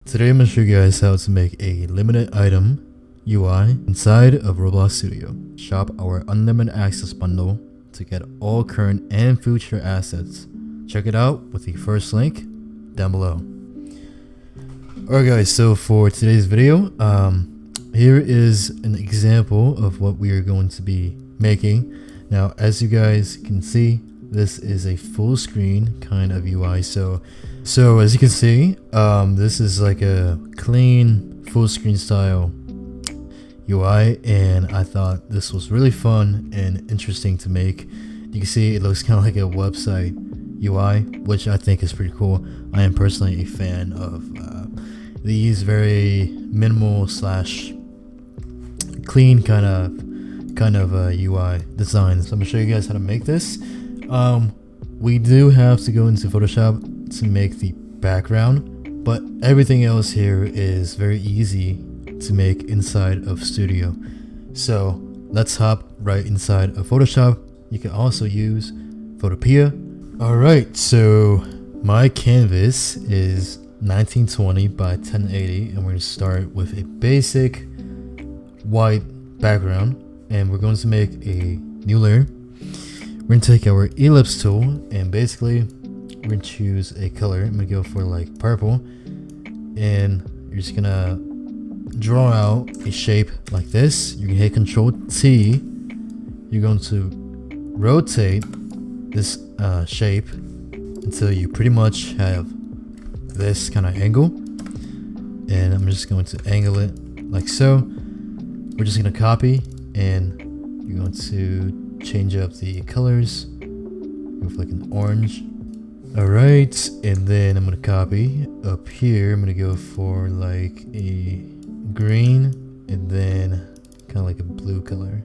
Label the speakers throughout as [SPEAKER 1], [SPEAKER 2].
[SPEAKER 1] Today I'm going to show you guys how to make a limited item UI inside of Roblox Studio. Shop our unlimited access bundle to get all current and future assets. Check it out with the first link down below. Alright guys, so for today's video, here is an example of what we are going to be making. Now as you guys can see, this is a full screen kind of UI. So as you can see, this is like a clean full screen style UI, and I thought this was really fun and interesting to make. You can see it looks kind of like a website UI, which I think is pretty cool. I am personally a fan of these very minimal slash clean kind of UI design. So I'm gonna show you guys how to make this. We do have to go into Photoshop to make the background, but everything else here is very easy to make inside of Studio. So let's hop right inside of Photoshop. You can also use Photopea. Alright, so my canvas is 1920 by 1080, and we're going to start with a basic white background, and we're going to make a new layer. We're going to take our ellipse tool, and basically we're going to choose a color. I'm going to go for like purple, and you're just going to draw out a shape like this. You can hit Ctrl T. You're going to rotate this shape until you pretty much have this kind of angle, and I'm just going to angle it like so. We're just going to copy, and you're going to change up the colors with like an orange. Alright, and then I'm going to copy up here. I'm going to go for like a green, and then kind of like a blue color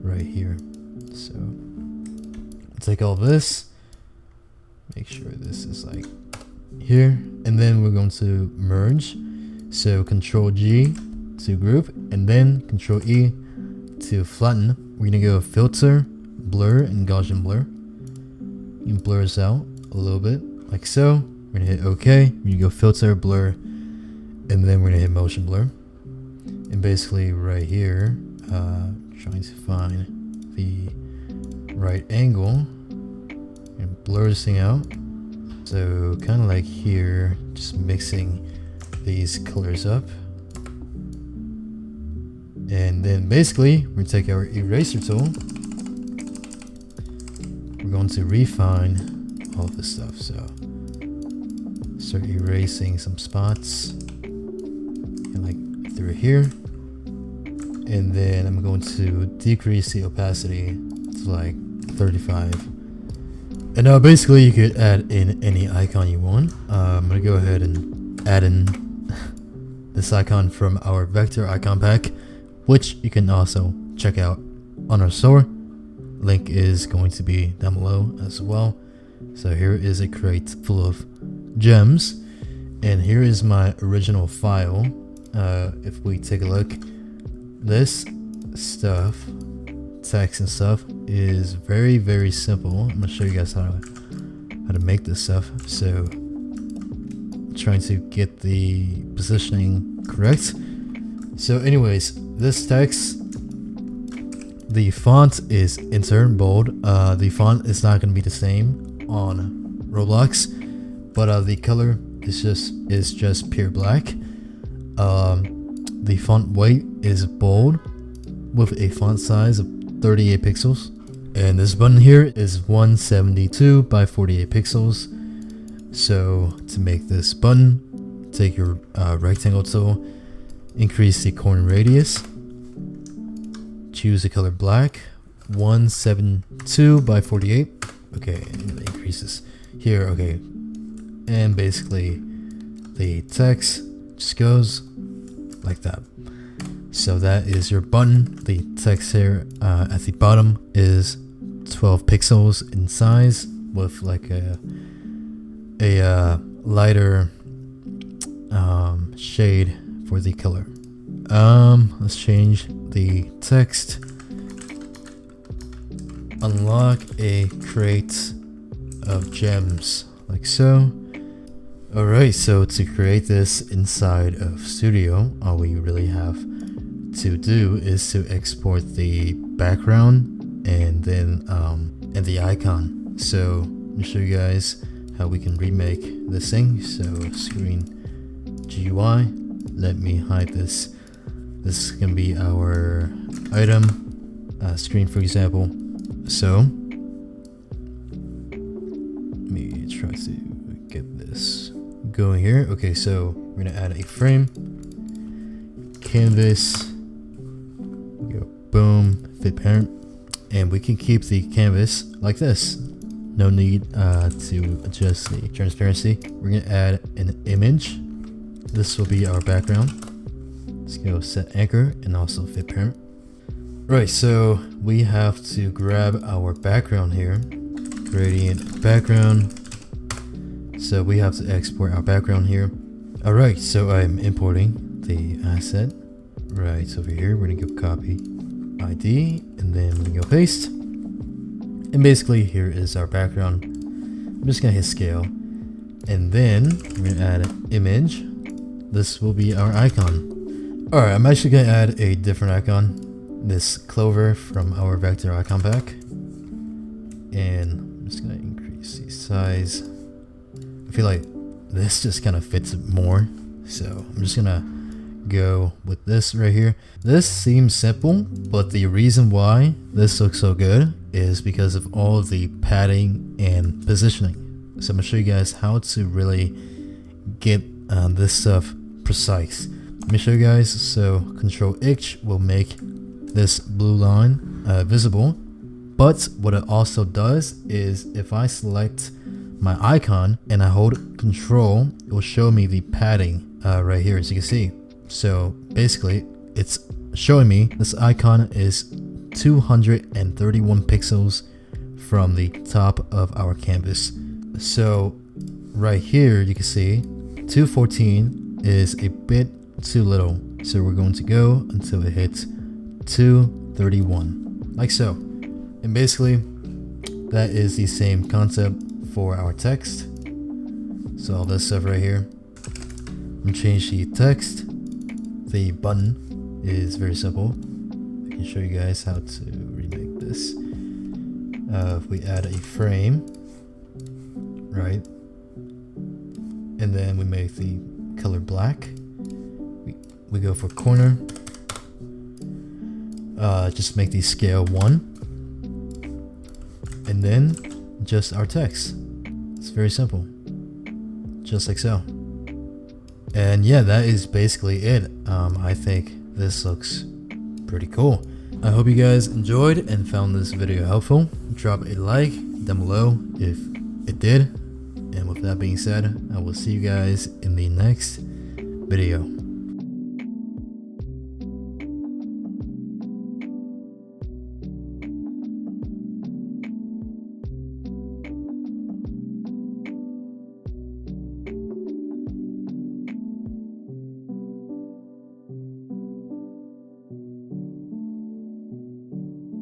[SPEAKER 1] right here. So take all this, make sure this is like here, and then we're going to merge. So Ctrl G to group, and then Ctrl E to flatten. We're gonna go filter, blur, and Gaussian blur. You can blur this out a little bit like so. We're gonna hit OK. We're gonna go filter, blur, and then we're gonna hit motion blur. And basically right here, trying to find the right angle and blur this thing out. So kind of like here, just mixing these colors up. And then basically we're going to take our eraser tool. We're going to refine all of this stuff. So start erasing some spots and like through here. And then I'm going to decrease the opacity to like 35. And now basically you could add in any icon you want. I'm going to go ahead and add in this icon from our vector icon pack, which you can also check out on our store. Link is going to be down below as well. So here is a crate full of gems, and here is my original file. If we take a look, this stuff, text and stuff, is very simple. I'm gonna show you guys how to make this stuff. So trying to get the positioning correct. So anyways, this text, the font is intern bold. The font is not going to be the same on Roblox, but the color is just pure black. The font weight is bold with a font size of 38 pixels, and this button here is 172 by 48 pixels. So to make this button, take your rectangle tool, increase the corner radius, choose the color black, 172 by 48. Okay, and it increases here. Okay, and basically the text just goes like that. So that is your button. The text here at the bottom is 12 pixels in size with like a lighter shade for the color. Let's change the text. Unlock a crate of gems, like so. Alright, so to create this inside of Studio, all we really have to do is to export the background and then and the icon. So let me show you guys how we can remake this thing. So screen GUI, let me hide this. This can be our item screen, for example. So let me try to get this going here. Okay, so we're gonna add a frame, canvas, go boom, fit parent, and we can keep the canvas like this. No need to adjust the transparency. We're gonna add an image. This will be our background. Let's go set anchor and also fit parent. Right, so we have to grab our background here, gradient background. So we have to export our background here. Alright, so I'm importing the asset right over here. We're gonna go copy ID and then we go paste. And basically here is our background. I'm just gonna hit scale. And then we're gonna add an image. This will be our icon. Alright, I'm actually gonna add a different icon. This clover from our vector icon pack. And I'm just gonna increase the size. I feel like this just kind of fits more, so I'm just gonna go with this right here. This seems simple, but the reason why this looks so good is because of all of the padding and positioning. So I'm gonna show you guys how to really get this stuff precise. Let me show you guys. So Control H will make this blue line visible, but what it also does is if I select my icon and I hold Control, it will show me the padding right here, as you can see. So basically it's showing me this icon is 231 pixels from the top of our canvas. So right here you can see 214 is a bit too little, so we're going to go until it hits 231, like so. And basically that is the same concept for our text. So all this stuff right here, I'm gonna change the text. The button is very simple. I can show you guys how to remake this. If we add a frame, right, and then we make the color black, we go for corner, just make the scale 1, and then just our text. It's very simple, just like so. And yeah, that is basically it. I think this looks pretty cool. I hope you guys enjoyed and found this video helpful. Drop a like down below if it did. And with that being said, I will see you guys in the next video.